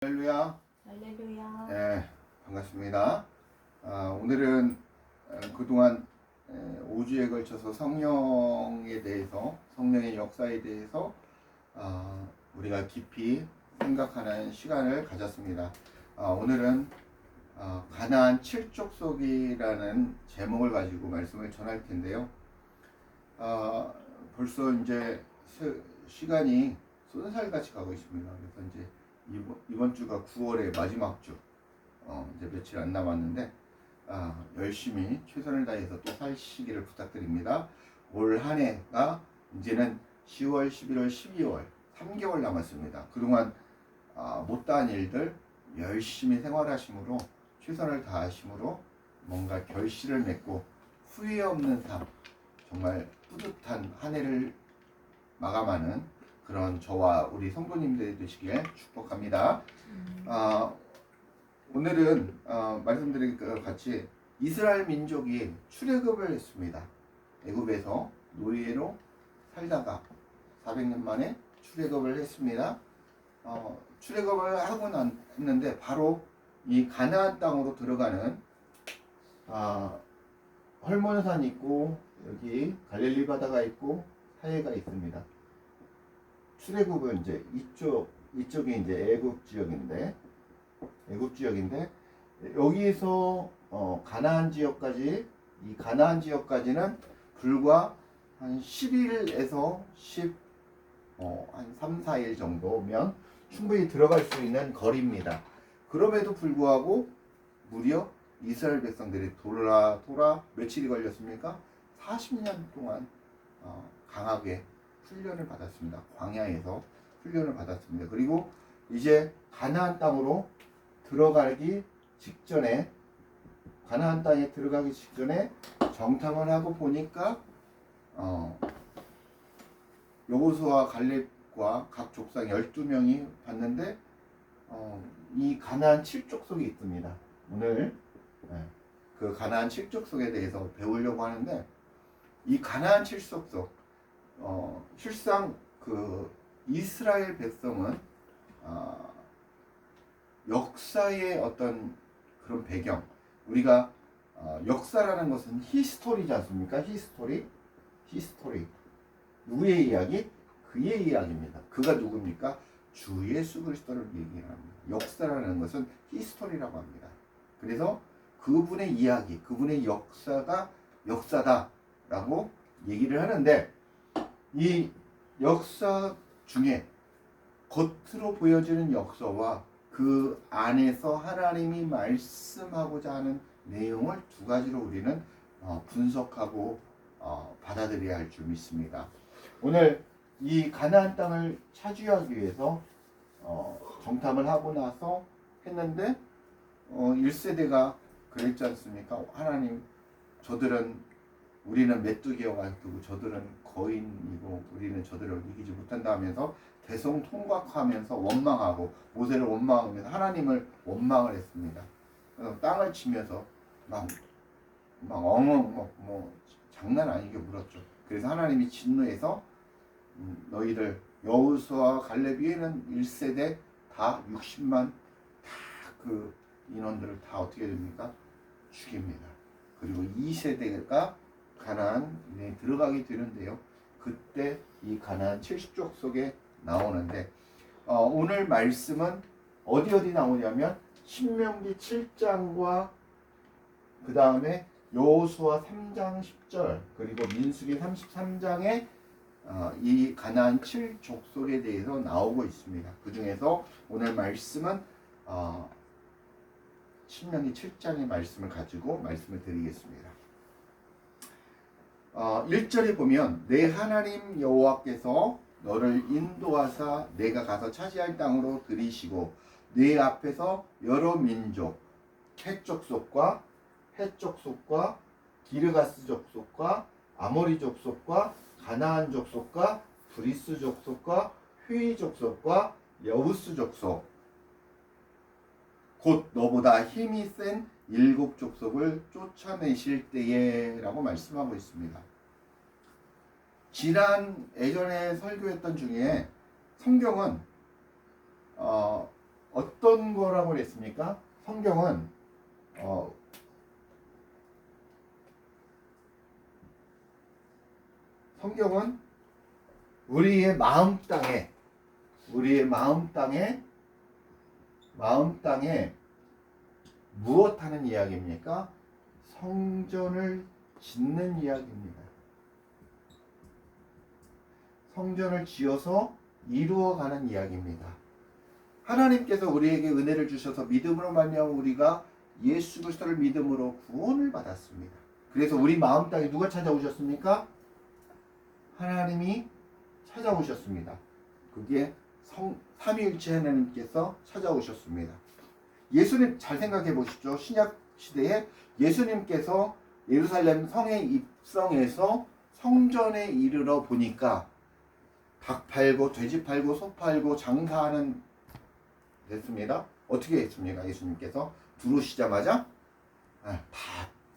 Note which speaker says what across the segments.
Speaker 1: 할렐루야.
Speaker 2: 할렐루야.
Speaker 1: 네, 반갑습니다. 오늘은 그동안 5주에 걸쳐서 성령에 대해서, 성령의 역사에 대해서 우리가 깊이 생각하는 시간을 가졌습니다. 오늘은 가나안 칠족속이라는 제목을 가지고 말씀을 전할 텐데요. 벌써 이제 시간이 쏜살같이 가고 있습니다. 그래서 이제 이번 주가 9월의 마지막 주, 이제 며칠 안 남았는데, 열심히 최선을 다해서 또 사시기를 부탁드립니다. 올 한 해가 이제는 10월, 11월, 12월 3개월 남았습니다. 그동안 못다한 일들 열심히 생활하심으로, 최선을 다하심으로 뭔가 결실을 맺고 후회 없는 삶, 정말 뿌듯한 한 해를 마감하는 그런 저와 우리 성도님들이 되시길 축복합니다. 오늘은 말씀드린 것 같이 이스라엘 민족이 출애굽을 했습니다. 애굽에서 노예로 살다가 400년 만에 출애굽을 했습니다. 출애굽을 하고 했는데 바로 이 가나안 땅으로 들어가는 헐몬산이 있고, 여기 갈릴리 바다가 있고 사해가 있습니다. 출애굽은 이제 이쪽이 이제 애굽 지역인데 여기서 가나안 지역까지, 이 가나안 지역까지는 불과 한 10일에서 한 3, 4일 정도면 충분히 들어갈 수 있는 거리입니다. 그럼에도 불구하고 무려 이스라엘 백성들이 돌아 며칠이 걸렸습니까? 40년 동안 강하게 훈련을 받았습니다. 광야에서 훈련을 받았습니다. 그리고 이제 가나안 땅으로 들어가기 직전에, 가나안 땅에 들어가기 직전에 정탐을 하고 보니까 여호수아와 갈렙과 각 족상 12명이 봤는데 이 가나안 칠족속이 있습니다. 오늘 그 가나안 칠족속에 대해서 배우려고 하는데, 이 가나안 칠족속, 실상 그 이스라엘 백성은 역사의 어떤 그런 배경, 우리가 역사라는 것은 히스토리지 않습니까? 히스토리 누구의 이야기? 그의 이야기입니다. 그가 누굽니까? 주 예수 그리스도를 얘기합니다. 역사라는 것은 히스토리라고 합니다. 그래서 그분의 이야기, 그분의 역사가 역사다라고 얘기를 하는데, 이 역사 중에 겉으로 보여지는 역사와 그 안에서 하나님이 말씀하고자 하는 내용을 두 가지로 우리는 분석하고 받아들여야 할 줄 믿습니다. 오늘 이 가나안 땅을 차지하기 위해서 정탐을 하고 나서 했는데 1세대가 그랬지 않습니까? 하나님, 우리는 메뚜기와 같고 저들은 거인이고 우리는 저들을 이기지 못한다 하면서 대성통곡하면서 원망하고, 모세를 원망하면서 하나님을 원망을 했습니다. 그래서 땅을 치면서 막 엉엉 장난 아니게 울었죠. 그래서 하나님이 진노해서 너희들 여호수아와 갈렙 위에는 1세대 다 60만 다 그 인원들을 다 어떻게 됩니까? 죽입니다. 그리고 2세대가 가나안에 들어가게 되는데요. 그때 이 가나안 70족속에 나오는데, 오늘 말씀은 어디 나오냐면 신명기 7장과 그 다음에 여호수아 3장 10절 그리고 민수기 33장에 이 가나안 7족속에 대해서 나오고 있습니다. 그 중에서 오늘 말씀은 신명기 7장의 말씀을 가지고 말씀을 드리겠습니다. 1절에 보면 내 하나님 여호와께서 너를 인도하사 내가 가서 차지할 땅으로 들이시고 내 앞에서 여러 민족, 헷족속과 헷족속과 기르가스 족속과 아모리 족속과 가나안 족속과 브리스 족속과 휘 족속과 여부스 족속, 곧 너보다 힘이 센 7족속을 쫓아내실 때에 라고 말씀하고 있습니다. 예전에 설교했던 중에 성경은 어떤 거라고 그랬습니까? 성경은 성경은 우리의 마음 땅에 무엇 하는 이야기입니까? 성전을 짓는 이야기입니다. 성전을 지어서 이루어가는 이야기입니다. 하나님께서 우리에게 은혜를 주셔서 믿음으로 말미암아 우리가 예수 그리스도를 믿음으로 구원을 받았습니다. 그래서 우리 마음 땅에 누가 찾아오셨습니까? 하나님이 찾아오셨습니다. 그게 삼위일체 하나님께서 찾아오셨습니다. 예수님 잘 생각해 보십시오. 신약 시대에 예수님께서 예루살렘 성에 입성해서 성전에 이르러 보니까 닭 팔고 돼지 팔고 소 팔고 장사하는 됐습니다. 어떻게 했습니까? 예수님께서 들어오시자마자 다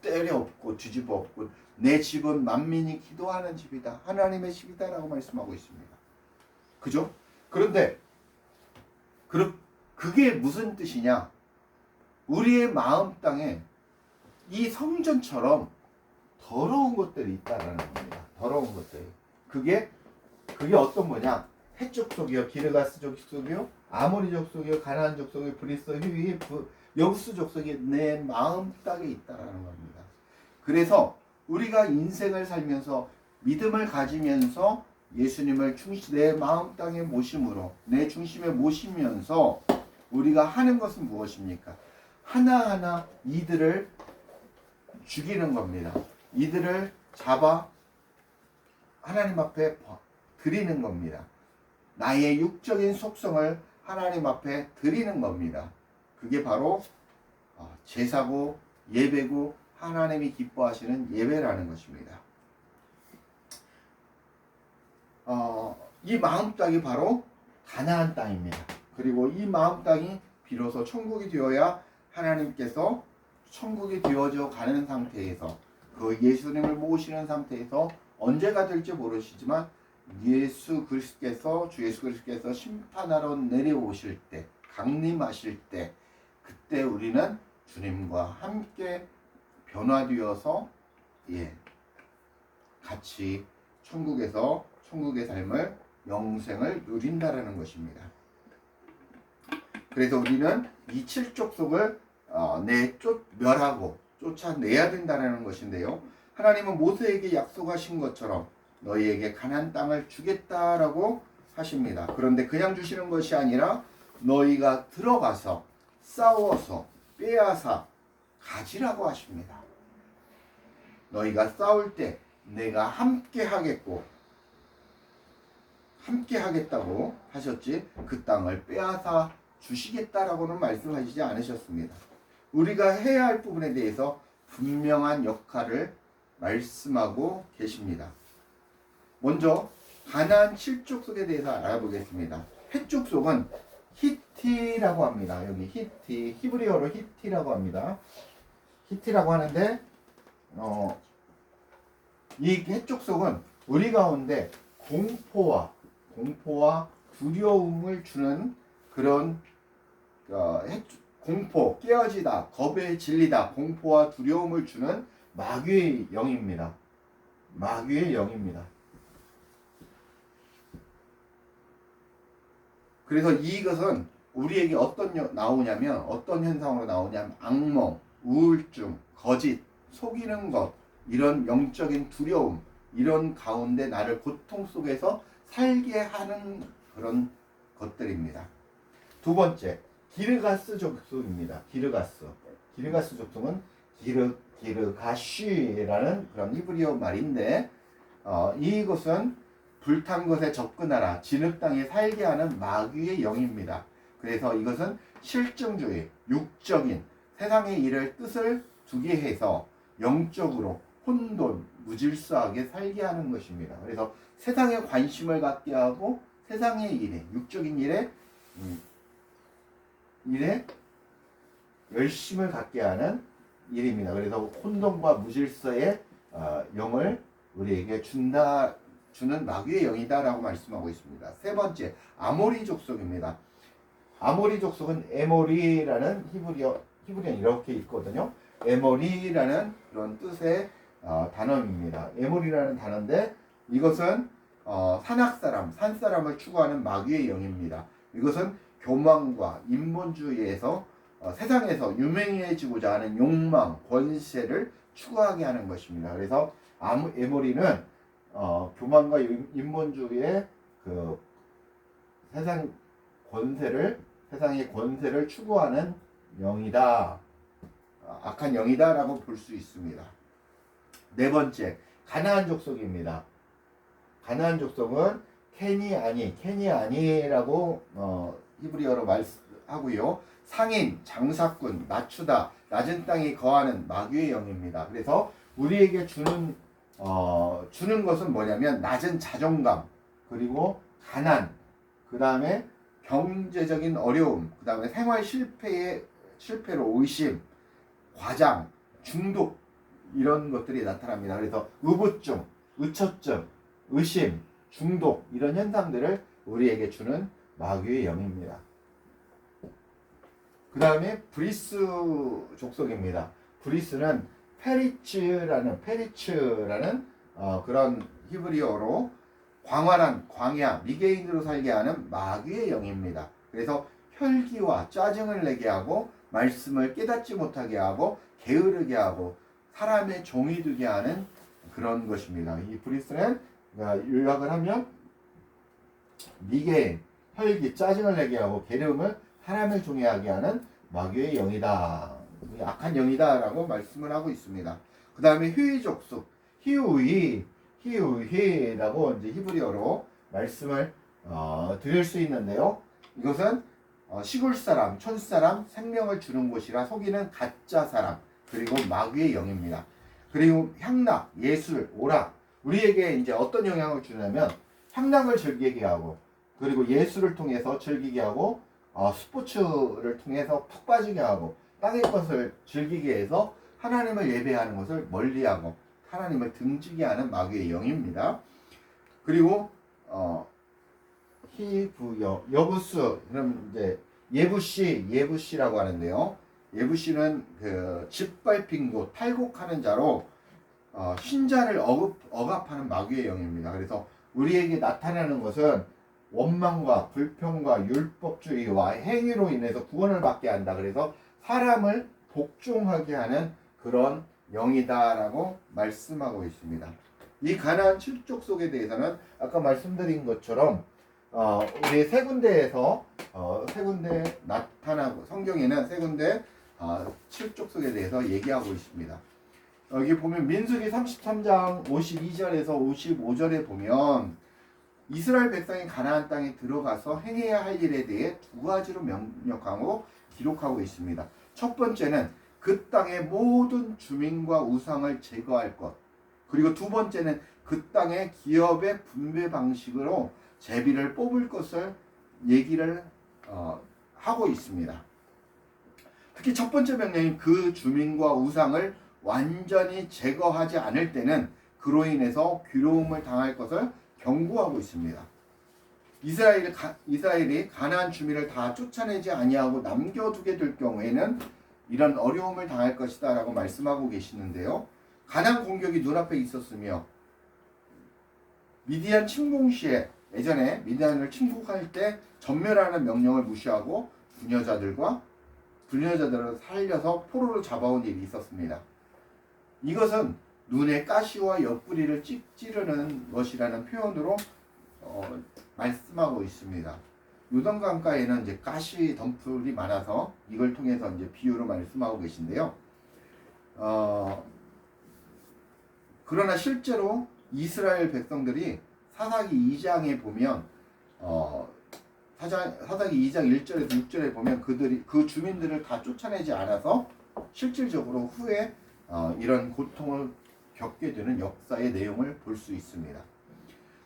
Speaker 1: 때려 엎고 뒤집어 엎고 내 집은 만민이 기도하는 집이다. 하나님의 집이다 라고 말씀하고 있습니다. 그죠? 그런데 그게 무슨 뜻이냐? 우리의 마음 땅에 이 성전처럼 더러운 것들이 있다라는 겁니다. 더러운 것들이. 그게 어떤 거냐? 헷 족속이요, 기르가스 족속이요, 아모리 족속이요, 가나안 족속이요, 브리스, 히위, 여부스 족속이 내 마음 땅에 있다라는 겁니다. 그래서 우리가 인생을 살면서 믿음을 가지면서 예수님을 내 마음 땅에 모심으로 내 중심에 모시면서 우리가 하는 것은 무엇입니까? 하나하나 이들을 죽이는 겁니다. 이들을 잡아 하나님 앞에 드리는 겁니다. 나의 육적인 속성을 하나님 앞에 드리는 겁니다. 그게 바로 제사고 예배고 하나님이 기뻐하시는 예배라는 것입니다. 이 마음 땅이 바로 가나안 땅입니다. 그리고 이 마음 땅이 비로소 천국이 되어야 하나님께서 천국이 되어져 가는 상태에서 그 예수님을 모시는 상태에서 언제가 될지 모르시지만 주 예수 그리스도께서 심판하러 내려오실 때 강림하실 때 그때 우리는 주님과 함께 변화되어서 같이 천국의 삶을 영생을 누린다라는 것입니다. 그래서 우리는 이 칠족속을 멸하고 쫓아내야 된다는 것인데요. 하나님은 모세에게 약속하신 것처럼 너희에게 가나안 땅을 주겠다라고 하십니다. 그런데 그냥 주시는 것이 아니라 너희가 들어가서 싸워서 빼앗아 가지라고 하십니다. 너희가 싸울 때 내가 함께 하겠다고 하셨지 그 땅을 빼앗아 주시겠다라고는 말씀하시지 않으셨습니다. 우리가 해야 할 부분에 대해서 분명한 역할을 말씀하고 계십니다. 먼저 가나안 7족속에 대해서 알아보겠습니다. 헷족속은 히티라고 합니다. 여기 히티, 히브리어로 히티라고 합니다. 히티라고 하는데 이 헷족속은 우리 가운데 공포와 두려움을 주는 그런 공포, 깨어지다, 겁에 질리다, 공포와 두려움을 주는 마귀의 영입니다. 마귀의 영입니다. 그래서 이것은 우리에게 어떤 현상으로 나오냐면 악몽, 우울증, 거짓, 속이는 것, 이런 영적인 두려움, 이런 가운데 나를 고통 속에서 살게 하는 그런 것들입니다. 두 번째, 기르가스 족속입니다. 기르가스 족속은 기르가쉬라는 그런 히브리어 말인데 이것은 불탄 것에 접근하라 진흙 땅에 살게 하는 마귀의 영입니다. 그래서 이것은 실증주의, 육적인 세상의 일을 뜻을 두게 해서 영적으로 혼돈, 무질서하게 살게 하는 것입니다. 그래서 세상에 관심을 갖게 하고 세상의 일에, 육적인 일에 열심을 갖게 하는 일입니다. 그래서 혼돈과 무질서의 영을 우리에게 주는 마귀의 영이다라고 말씀하고 있습니다. 세 번째, 아모리 족속입니다. 아모리 족속은 에모리라는 히브리어는 이렇게 있거든요. 에모리라는 그런 뜻의 단어입니다. 에모리라는 단어인데 이것은 산 사람을 추구하는 마귀의 영입니다. 이것은 교만과 인본주의에서 세상에서 유명해지고자 하는 욕망, 권세를 추구하게 하는 것입니다. 그래서 에모리는 교만과 인본주의의 그 세상의 권세를 추구하는 영이다. 악한 영이다라고 볼 수 있습니다. 네 번째, 가나안 족속입니다. 가나안 족속은 케니아니라고 히브리어로 말하고요. 상인, 장사꾼, 낮추다, 낮은 땅에 거하는 마귀의 영입니다. 그래서 우리에게 주는 것은 뭐냐면 낮은 자존감, 그리고 가난, 그 다음에 경제적인 어려움, 그 다음에 생활 실패로 의심, 과장, 중독 이런 것들이 나타납니다. 그래서 의부증, 의처증, 의심, 중독 이런 현상들을 우리에게 주는 마귀의 영입니다. 그 다음에 브리스 족속입니다. 브리스는 페리츠라는 그런 히브리어로 광활한 광야, 미개인으로 살게 하는 마귀의 영입니다. 그래서 혈기와 짜증을 내게 하고 말씀을 깨닫지 못하게 하고 게으르게 하고 사람의 종이 되게 하는 그런 것입니다. 이 브리스는 요약을 하면 미개인, 혈기, 짜증을 내게 하고 게으름을 사람을 종이 하게 하는 마귀의 영이다. 악한 영이다라고 말씀을 하고 있습니다. 그 다음에 휘 족속, 히우히라고 이제 히브리어로 말씀을 드릴 수 있는데요. 이것은 시골 사람, 촌 사람, 생명을 주는 곳이라 속이는 가짜 사람, 그리고 마귀의 영입니다. 그리고 향락, 예술, 오락, 우리에게 이제 어떤 영향을 주냐면 향락을 즐기게 하고, 그리고 예술을 통해서 즐기게 하고, 스포츠를 통해서 푹 빠지게 하고, 땅의 것을 즐기게 해서 하나님을 예배하는 것을 멀리하고 하나님을 등지게 하는 마귀의 영입니다. 그리고 여부수, 그럼 이제 예부시라고 하는데요. 예부시는 그 짓밟힌 탈곡하는 자로 신자를 억압하는 마귀의 영입니다. 그래서 우리에게 나타나는 것은 원망과 불평과 율법주의와 행위로 인해서 구원을 받게 한다. 그래서 사람을 복종하게 하는 그런 영이다라고 말씀하고 있습니다. 이 가나안 7족속에 대해서는 아까 말씀드린 것처럼 우리 세 군데에서 세 군데 나타나고 성경에는 세 군데 7족속에 대해서 얘기하고 있습니다. 여기 보면 민수기 33장 52절에서 55절에 보면 이스라엘 백성이 가나안 땅에 들어가서 행해야 할 일에 대해 두 가지로 명령하고 기록하고 있습니다. 첫 번째는 그 땅의 모든 주민과 우상을 제거할 것. 그리고 두 번째는 그 땅의 기업의 분배 방식으로 제비를 뽑을 것을 얘기를 하고 있습니다. 특히 첫 번째 명령인 그 주민과 우상을 완전히 제거하지 않을 때는 그로 인해서 괴로움을 당할 것을 경고하고 있습니다. 이스라엘이 가나안 주민을 다 쫓아내지 아니하고 남겨두게 될 경우에는 이런 어려움을 당할 것이다 라고 말씀하고 계시는데요. 가나안 공격이 눈앞에 있었으며 미디안 침공 시에 예전에 미디안을 침공할 때 전멸하는 명령을 무시하고 불녀자들을 살려서 포로로 잡아온 일이 있었습니다. 이것은 눈에 가시와 옆구리를 찌르는 것이라는 표현으로 말씀하고 있습니다. 요단강가에는 이제 가시 덤불이 많아서 이걸 통해서 이제 비유로 말씀하고 계신데요. 그러나 실제로 이스라엘 백성들이 사사기 2장에 보면 사사기 2장 1절에서 6절에 보면 그 주민들을 다 쫓아내지 않아서 실질적으로 후에 이런 고통을 겪게 되는 역사의 내용을 볼 수 있습니다.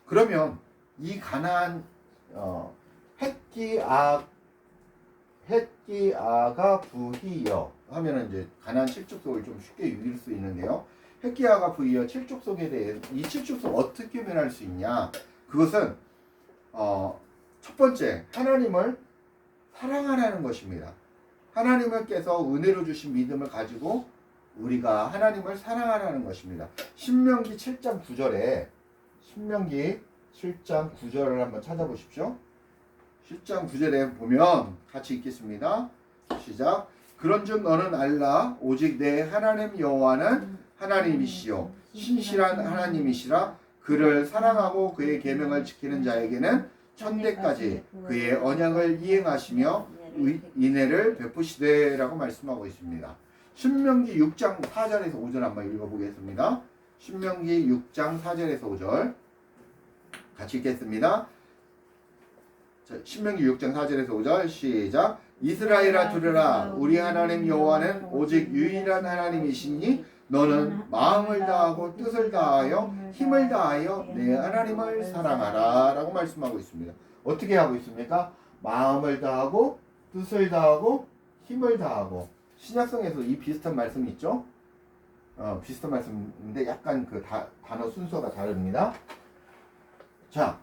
Speaker 1: 그러면 이 가나안 헷기아가 부히여 하면은 이제 가나안 7족속을 좀 쉽게 읽을 수 있는데요. 헷기아가 부히여 7족속에 대해 이 7족속 어떻게 변할 수 있냐? 그것은 첫 번째 하나님을 사랑하라는 것입니다. 하나님께서 은혜로 주신 믿음을 가지고 우리가 하나님을 사랑하라는 것입니다. 신명기 7장 9절에 신명기 7장 9절을 한번 찾아보십시오. 7장 9절에 보면 같이 읽겠습니다. 시작. 그런즉 너는 알라 오직 내 하나님 여호와는 하나님이시요 신실한 하나님이시라. 그를 사랑하고 그의 계명을 지키는 자에게는 천대까지 그의 언약을 이행하시며 인애를 베푸시되라고 말씀하고 있습니다. 신명기 6장 4절에서 5절 한번 읽어보겠습니다. 신명기 6장 4절에서 5절 같이 읽겠습니다. 자, 신명기 6장 4절에서 5절 시작. 이스라엘아 들으라 우리 하나님 여호와는 오직 유일한 하나님이시니 너는 마음을 다하고 뜻을 다하여 힘을 다하여 내 하나님을 사랑하라 라고 말씀하고 있습니다. 어떻게 하고 있습니까? 마음을 다하고 뜻을 다하고 힘을 다하고. 신약성에서 이 비슷한 말씀이 있죠. 비슷한 말씀인데 약간 그 단어 순서가 다릅니다. 자,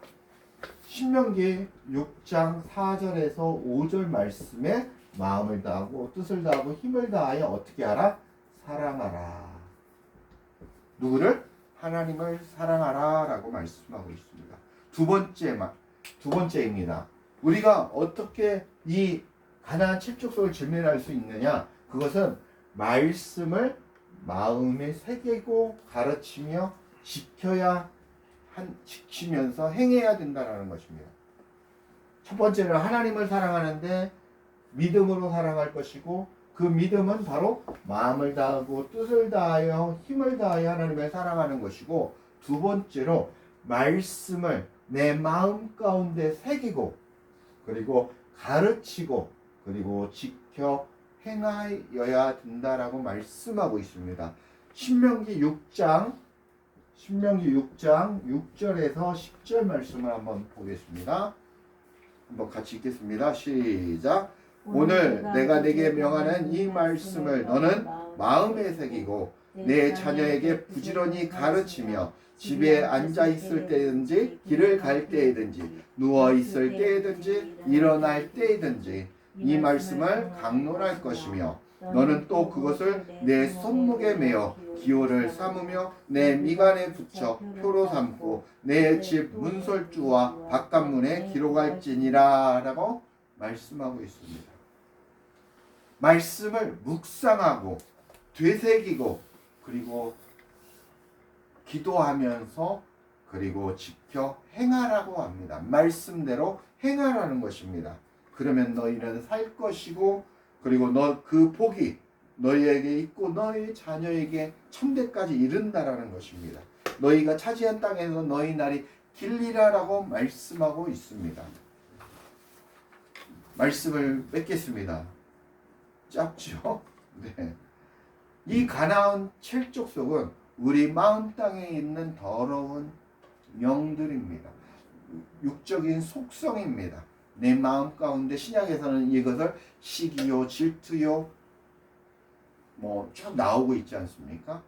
Speaker 1: 신명기 6장 4절에서 5절 말씀에 마음을 다하고 뜻을 다하고 힘을 다하여 어떻게 하라? 사랑하라. 누구를? 하나님을 사랑하라 라고 말씀하고 있습니다. 두 번째입니다. 우리가 어떻게 이 가나안 7족속을 진멸할 수 있느냐? 그것은 말씀을 마음에 새기고 가르치며 지키면서 행해야 된다는 것입니다. 첫 번째는 하나님을 사랑하는데 믿음으로 사랑할 것이고, 그 믿음은 바로 마음을 다하고 뜻을 다하여 힘을 다하여 하나님을 사랑하는 것이고, 두 번째로 말씀을 내 마음 가운데 새기고 그리고 가르치고 그리고 지켜 행하여야 된다라고 말씀하고 있습니다. 신명기 6장 6절에서 10절 말씀을 한번 보겠습니다. 한번 같이 읽겠습니다. 시작. 오늘 내가 내게 명하는 이 말씀을 너는 마음에 새기고 내 자녀에게 부지런히 가르치며 집에 앉아 있을 때든지 길을 갈 때든지 누워 있을 때든지 일어날 때든지 이 말씀을 강론할 것이며 너는 또 그것을 내 손목에 메어 기호를 삼으며 내 미간에 붙여 표로 삼고 내 집 문설주와 바깥문에 기록할지니라 라고 말씀하고 있습니다. 말씀을 묵상하고 되새기고 그리고 기도하면서 그리고 지켜 행하라고 합니다. 말씀대로 행하라는 것입니다. 그러면 너희는 살 것이고 그리고 그 복이 너희에게 있고 너희 자녀에게 천대까지 이른다라는 것입니다. 너희가 차지한 땅에서 너희 날이 길리라라고 말씀하고 있습니다. 말씀을 맺겠습니다. 짧죠? 네. 이 가나안 7족속은 우리 마음 땅에 있는 더러운 영들입니다. 육적인 속성입니다. 내 마음 가운데 신약에서는 이것을 시기요, 질투요, 쭉 나오고 있지 않습니까?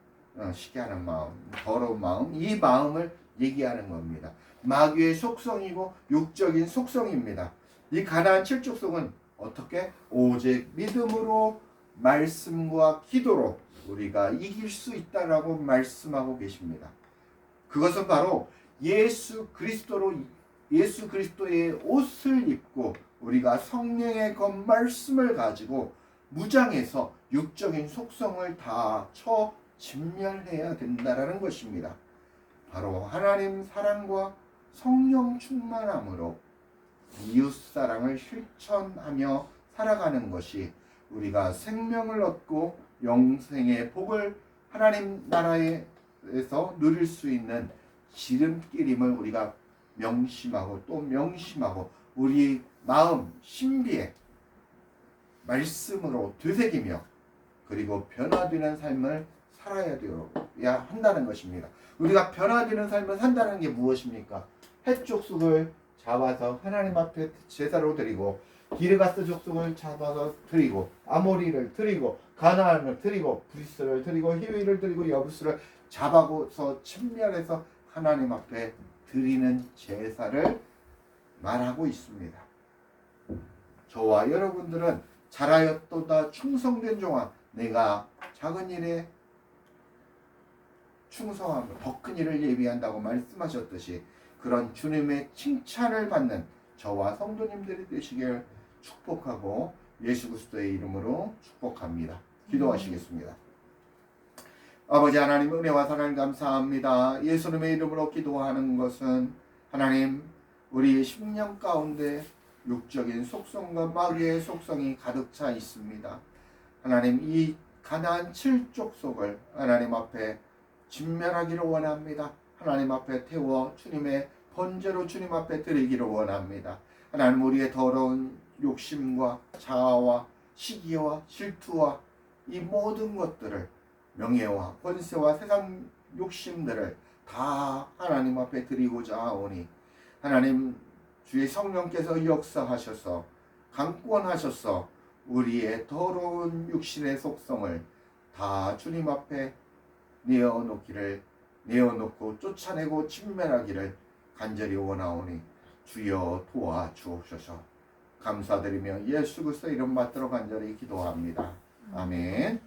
Speaker 1: 시기하는 마음, 더러운 마음, 이 마음을 얘기하는 겁니다. 마귀의 속성이고 육적인 속성입니다. 이 가나안 7족속은 어떻게? 오직 믿음으로 말씀과 기도로 우리가 이길 수 있다라고 말씀하고 계십니다. 그것은 바로 예수 그리스도의 옷을 입고 우리가 성령의 그 말씀을 가지고 무장해서 육적인 속성을 다 진멸해야 된다라는 것입니다. 바로 하나님 사랑과 성령 충만함으로 이웃사랑을 실천하며 살아가는 것이 우리가 생명을 얻고 영생의 복을 하나님 나라에서 누릴 수 있는 지름길임을 우리가 명심하고 또 명심하고 우리 마음 신비에 말씀으로 되새기며 그리고 변화되는 삶을 살아야 한다는 것입니다. 우리가 변화되는 삶을 산다는 게 무엇입니까? 헷 족속을 잡아서 하나님 앞에 제사로 드리고 기르가스 족속을 잡아서 드리고 아모리를 드리고 가나안을 드리고 브리스를 드리고 히위를 드리고 여부스를 잡아서 침멸해서 하나님 앞에 드리는 제사를 말하고 있습니다. 저와 여러분들은 잘하였도다 충성된 종아 내가 작은 일에 충성하고 더 큰 일을 예비한다고 말씀하셨듯이 그런 주님의 칭찬을 받는 저와 성도님들이 되시길 축복하고 예수 그리스도의 이름으로 축복합니다. 기도하시겠습니다. 아버지 하나님 은혜와 사랑 감사합니다. 예수님의 이름으로 기도하는 것은 하나님 우리의 심령 가운데 육적인 속성과 마귀의 속성이 가득 차 있습니다. 하나님 이 가나안 7족속을 하나님 앞에 진멸하기를 원합니다. 하나님 앞에 태워 주님의 번제로 주님 앞에 드리기를 원합니다. 하나님 우리의 더러운 욕심과 자아와 시기와 질투와 이 모든 것들을 명예와 권세와 세상 욕심들을 다 하나님 앞에 드리고자 하오니 하나님 주의 성령께서 역사하셔서 강권하셔서 우리의 더러운 육신의 속성을 다 주님 앞에 내어놓고 쫓아내고 진멸하기를 간절히 원하오니 주여 도와주옵소서. 감사드리며 예수 그리스도 이름 받들어 간절히 기도합니다. 아멘.